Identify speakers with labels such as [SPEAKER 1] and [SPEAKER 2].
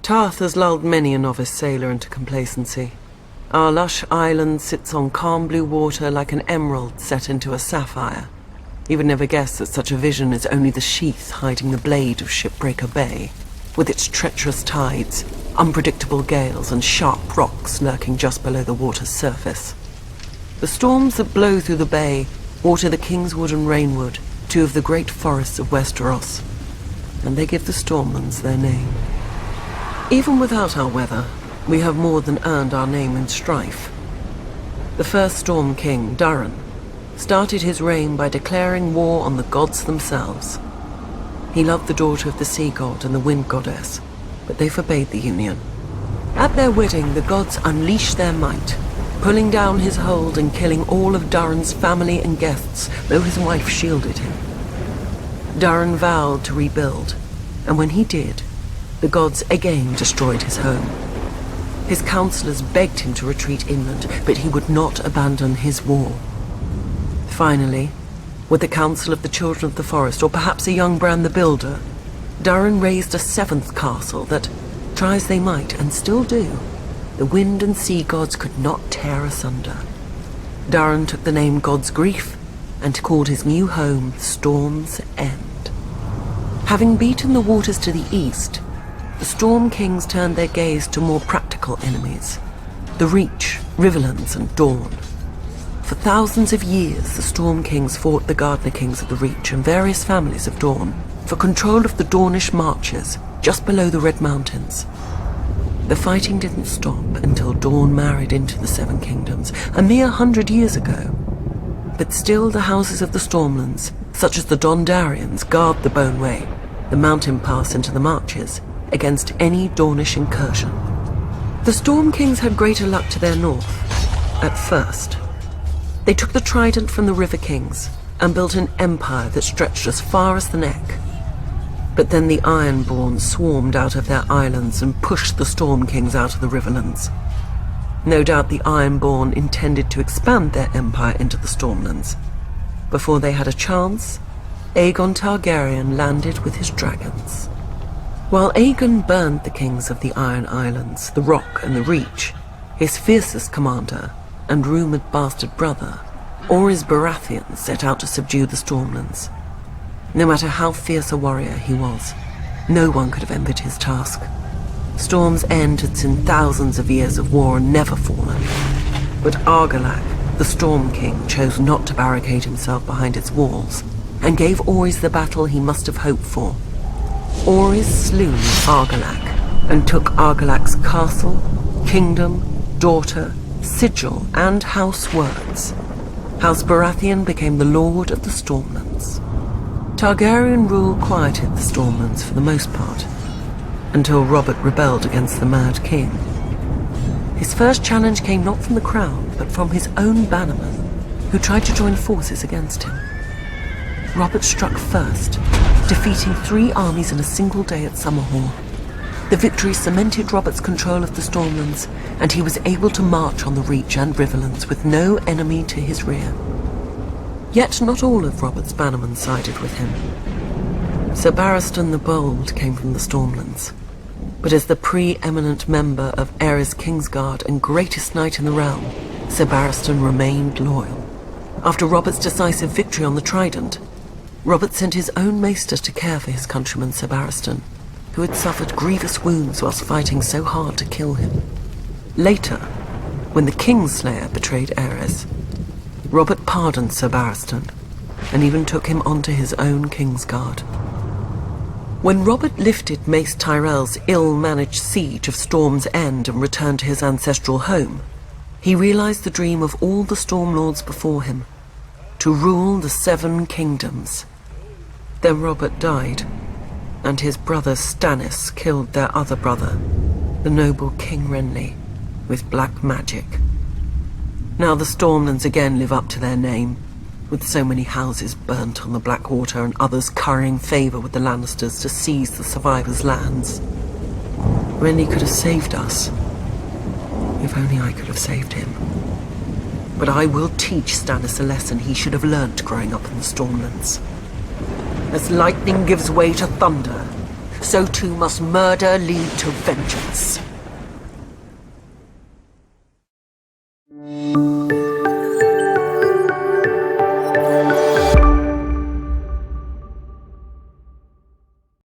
[SPEAKER 1] Tarth has lulled many a novice sailor into complacency. Our lush island sits on calm blue water like an emerald set into a sapphire. You would never guess that such a vision is only the sheath hiding the blade of Shipbreaker Bay, with its treacherous tides, unpredictable gales, and sharp rocks lurking just below the water's surface. The storms that blow through the bay water the Kingswood and Rainwood, two of the great forests of Westeros, and they give the Stormlands their name. Even without our weather, we have more than earned our name in strife. The first Storm King, Durin, started his reign by declaring war on the gods themselves. He loved the daughter of the sea god and the wind goddess, but they forbade the union. At their wedding, the gods unleashed their might, pulling down his hold and killing all of Durin's family and guests, though his wife shielded him. Durin vowed to rebuild, and when he did, the gods again destroyed his home. His counselors begged him to retreat inland, but he would not abandon his war. Finally, with the counsel of the children of the forest, or perhaps a young Bran the Builder, Durin raised a seventh castle that, try as they might, and still do, the wind and sea gods could not tear asunder. Durin took the name God's Grief and called his new home Storm's End. Having beaten the waters to the east, the Storm Kings turned their gaze to more practical enemies, the Reach, Riverlands, and Dawn. For thousands of years, the Storm Kings fought the Gardener Kings of the Reach and various families of Dawn for control of the Dornish marches just below the Red Mountains. The fighting didn't stop until Dawn married into the Seven Kingdoms, a mere 100 years ago. But still the houses of the Stormlands, such as the Dondarians, guard the Boneway, the mountain pass into the marches, against any Dornish incursion. The Storm Kings had greater luck to their north, at first. They took the trident from the River Kings and built an empire that stretched as far as the neck. But then the Ironborn swarmed out of their islands and pushed the Storm Kings out of the Riverlands. No doubt the Ironborn intended to expand their empire into the Stormlands. Before they had a chance, Aegon Targaryen landed with his dragons. While Aegon burned the kings of the Iron Islands, the Rock and the Reach, his fiercest commander and rumoured bastard brother, Orys Baratheon, set out to subdue the Stormlands. No matter how fierce a warrior he was, no one could have envied his task. Storm's End had seen thousands of years of war and never fallen. But Argilac, the Storm King, chose not to barricade himself behind its walls, and gave Orys the battle he must have hoped for. Orys slew Argilac and took Argilac's castle, kingdom, daughter, sigil, and house words. House Baratheon became the lord of the Stormlands. Targaryen rule quieted the Stormlands for the most part, until Robert rebelled against the Mad King. His first challenge came not from the crown, but from his own bannermen, who tried to join forces against him. Robert struck first, defeating 3 armies in a single day at Summerhall. The victory cemented Robert's control of the Stormlands, and he was able to march on the Reach and Riverlands with no enemy to his rear. Yet not all of Robert's bannermen sided with him. Sir Barristan the Bold came from the Stormlands, but as the pre-eminent member of Aerys Kingsguard and greatest knight in the realm, Sir Barristan remained loyal. After Robert's decisive victory on the Trident, Robert sent his own maester to care for his countryman Sir Barristan, who had suffered grievous wounds whilst fighting so hard to kill him. Later, when the Kingslayer betrayed Aerys, Robert pardoned Sir Barristan, and even took him onto his own Kingsguard. When Robert lifted Mace Tyrell's ill-managed siege of Storm's End and returned to his ancestral home, he realized the dream of all the Stormlords before him, to rule the 7 kingdoms. Then Robert died, and his brother Stannis killed their other brother, the noble King Renly, with black magic. Now the Stormlands again live up to their name, with so many houses burnt on the Blackwater and others currying favour with the Lannisters to seize the survivors' lands. Renly could have saved us. If only I could have saved him. But I will teach Stannis a lesson he should have learnt growing up in the Stormlands. As lightning gives way to thunder, so too must murder lead to vengeance.